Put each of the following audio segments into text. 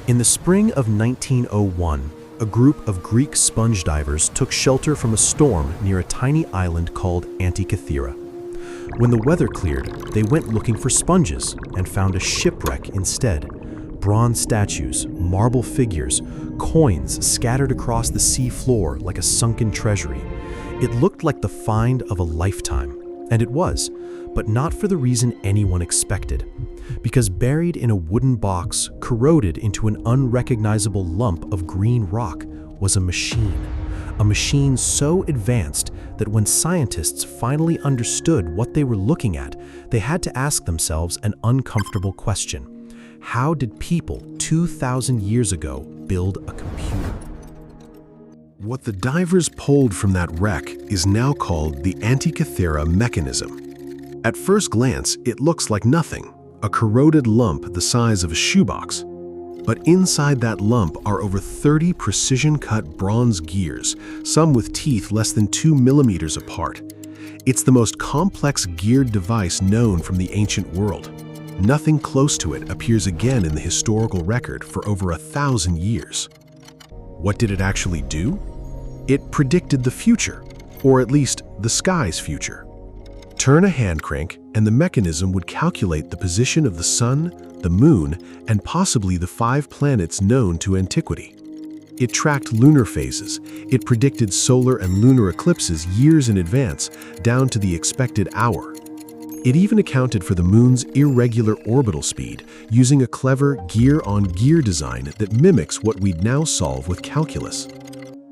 In the spring of 1901, a group of Greek sponge divers took shelter from a storm near a tiny island called Antikythera. When the weather cleared, they went looking for sponges and found a shipwreck instead. Bronze statues, marble figures, coins scattered across the sea floor like a sunken treasury. It looked like the find of a lifetime, and it was, but not for the reason anyone expected. Because buried in a wooden box, corroded into an unrecognizable lump of green rock, was a machine so advanced that when scientists finally understood what they were looking at, they had to ask themselves an uncomfortable question. How did people 2,000 years ago build a computer? What the divers pulled from that wreck is now called the Antikythera Mechanism. At first glance, it looks like nothing, a corroded lump the size of a shoebox. But inside that lump are over 30 precision-cut bronze gears, some with teeth less than 2 millimeters apart. It's the most complex geared device known from the ancient world. Nothing close to it appears again in the historical record for over 1,000 years. What did it actually do? It predicted the future, or at least the sky's future. Turn a hand crank and the mechanism would calculate the position of the sun, the moon, and possibly the 5 planets known to antiquity. It tracked lunar phases. It predicted solar and lunar eclipses years in advance, down to the expected hour. It even accounted for the moon's irregular orbital speed, using a clever gear-on-gear design that mimics what we'd now solve with calculus.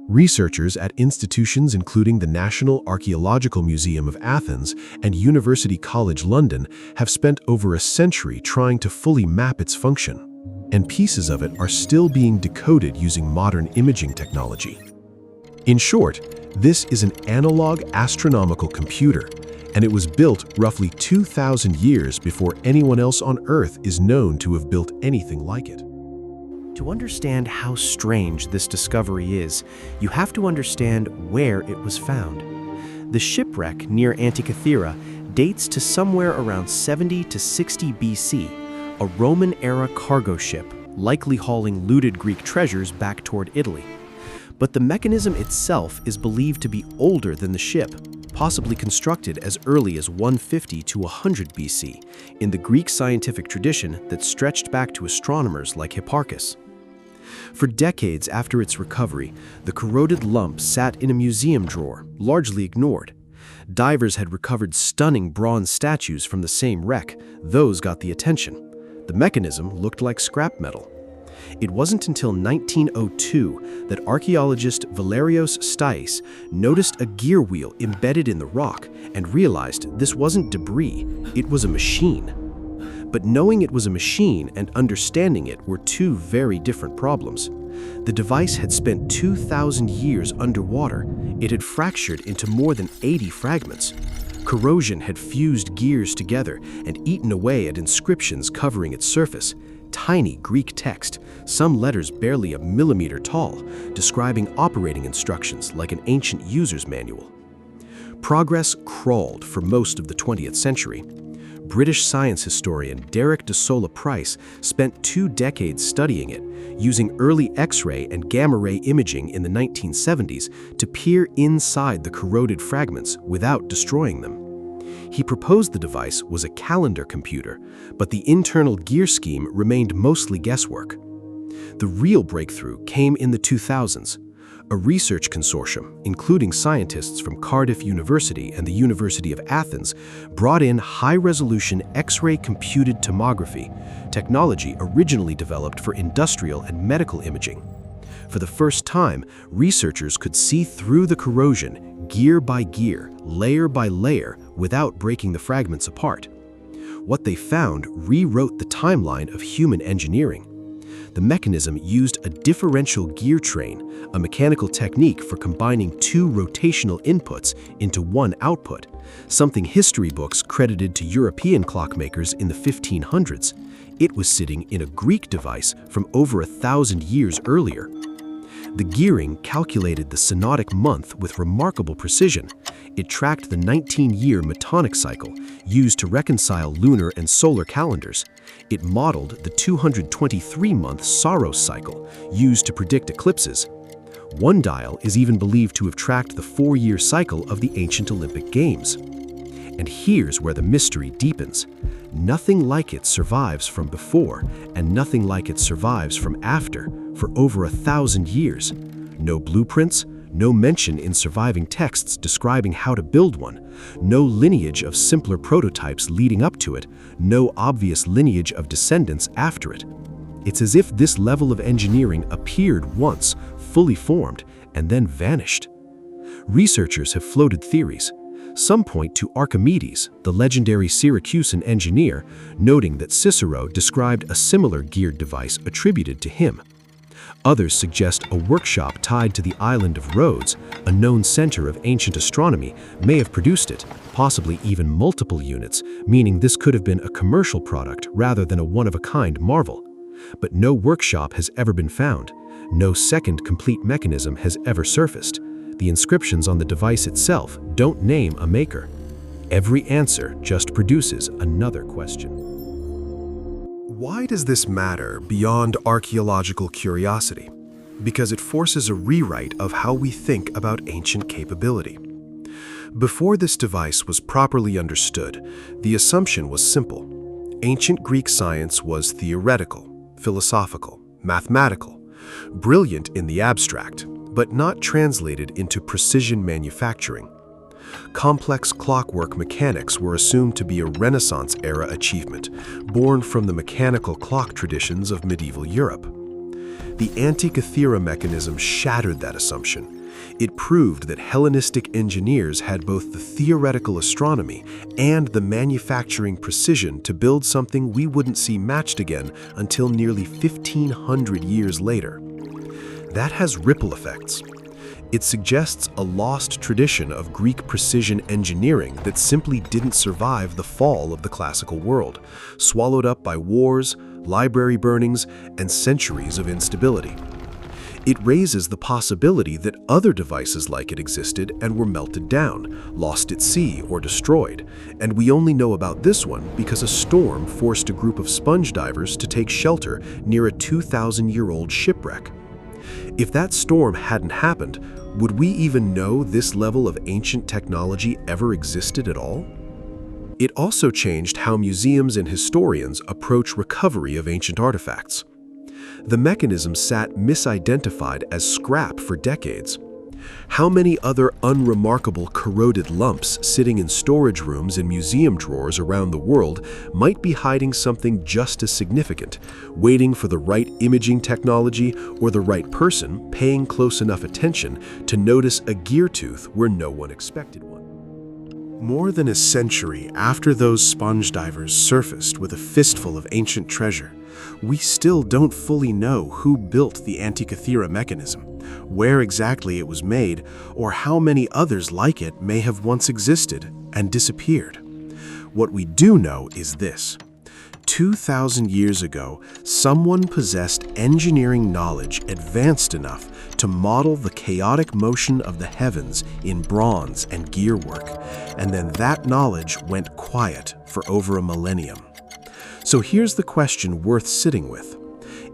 Researchers at institutions including the National Archaeological Museum of Athens and University College London have spent over a century trying to fully map its function, and pieces of it are still being decoded using modern imaging technology. In short, this is an analog astronomical computer, and it was built roughly 2,000 years before anyone else on Earth is known to have built anything like it. To understand how strange this discovery is, you have to understand where it was found. The shipwreck near Antikythera dates to somewhere around 70 to 60 BC, a Roman-era cargo ship, likely hauling looted Greek treasures back toward Italy. But the mechanism itself is believed to be older than the ship, possibly constructed as early as 150 to 100 BC, in the Greek scientific tradition that stretched back to astronomers like Hipparchus. For decades after its recovery, the corroded lump sat in a museum drawer, largely ignored. Divers had recovered stunning bronze statues from the same wreck. Those got the attention. The mechanism looked like scrap metal. It wasn't until 1902 that archaeologist Valerios Stais noticed a gear wheel embedded in the rock and realized this wasn't debris, it was a machine. But knowing it was a machine and understanding it were two very different problems. The device had spent 2,000 years underwater. It had fractured into more than 80 fragments. Corrosion had fused gears together and eaten away at inscriptions covering its surface. Tiny Greek text, some letters barely a millimeter tall, describing operating instructions like an ancient user's manual. Progress crawled for most of the 20th century. British science historian Derek de Solla Price spent 2 decades studying it, using early X-ray and gamma-ray imaging in the 1970s to peer inside the corroded fragments without destroying them. He proposed the device was a calendar computer, but the internal gear scheme remained mostly guesswork. The real breakthrough came in the 2000s. A research consortium, including scientists from Cardiff University and the University of Athens, brought in high-resolution X-ray computed tomography, technology originally developed for industrial and medical imaging. For the first time, researchers could see through the corrosion, gear by gear, layer by layer, without breaking the fragments apart. What they found rewrote the timeline of human engineering. The mechanism used a differential gear train, a mechanical technique for combining 2 rotational inputs into one output, something history books credited to European clockmakers in the 1500s. It was sitting in a Greek device from over 1,000 years earlier. The gearing calculated the synodic month with remarkable precision. It tracked the 19-year Metonic cycle, used to reconcile lunar and solar calendars. It modeled the 223-month Saros cycle, used to predict eclipses. One dial is even believed to have tracked the 4-year cycle of the ancient Olympic Games. And here's where the mystery deepens. Nothing like it survives from before, and nothing like it survives from after, for over 1,000 years. No blueprints, no mention in surviving texts describing how to build one, no lineage of simpler prototypes leading up to it, no obvious lineage of descendants after it. It's as if this level of engineering appeared once, fully formed, and then vanished. Researchers have floated theories. Some point to Archimedes, the legendary Syracusan engineer, noting that Cicero described a similar geared device attributed to him. Others suggest a workshop tied to the island of Rhodes, a known center of ancient astronomy, may have produced it, possibly even multiple units, meaning this could have been a commercial product rather than a one-of-a-kind marvel. But no workshop has ever been found. No second complete mechanism has ever surfaced. The inscriptions on the device itself don't name a maker. Every answer just produces another question. Why does this matter beyond archaeological curiosity? Because it forces a rewrite of how we think about ancient capability. Before this device was properly understood, the assumption was simple. Ancient Greek science was theoretical, philosophical, mathematical, brilliant in the abstract, but not translated into precision manufacturing. Complex clockwork mechanics were assumed to be a Renaissance-era achievement, born from the mechanical clock traditions of medieval Europe. The Antikythera Mechanism shattered that assumption. It proved that Hellenistic engineers had both the theoretical astronomy and the manufacturing precision to build something we wouldn't see matched again until nearly 1,500 years later. That has ripple effects. It suggests a lost tradition of Greek precision engineering that simply didn't survive the fall of the classical world, swallowed up by wars, library burnings, and centuries of instability. It raises the possibility that other devices like it existed and were melted down, lost at sea, or destroyed, and we only know about this one because a storm forced a group of sponge divers to take shelter near a 2,000-year-old shipwreck. If that storm hadn't happened, would we even know this level of ancient technology ever existed at all? It also changed how museums and historians approach recovery of ancient artifacts. The mechanism sat misidentified as scrap for decades. How many other unremarkable corroded lumps sitting in storage rooms and museum drawers around the world might be hiding something just as significant, waiting for the right imaging technology or the right person paying close enough attention to notice a gear tooth where no one expected one? More than a century after those sponge divers surfaced with a fistful of ancient treasure, we still don't fully know who built the Antikythera Mechanism, where exactly it was made, or how many others like it may have once existed and disappeared. What we do know is this. 2,000 years ago, someone possessed engineering knowledge advanced enough to model the chaotic motion of the heavens in bronze and gearwork, and then that knowledge went quiet for over a millennium. So here's the question worth sitting with.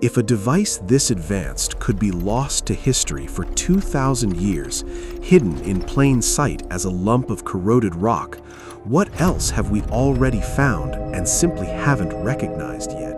If a device this advanced could be lost to history for 2,000 years, hidden in plain sight as a lump of corroded rock, what else have we already found and simply haven't recognized yet?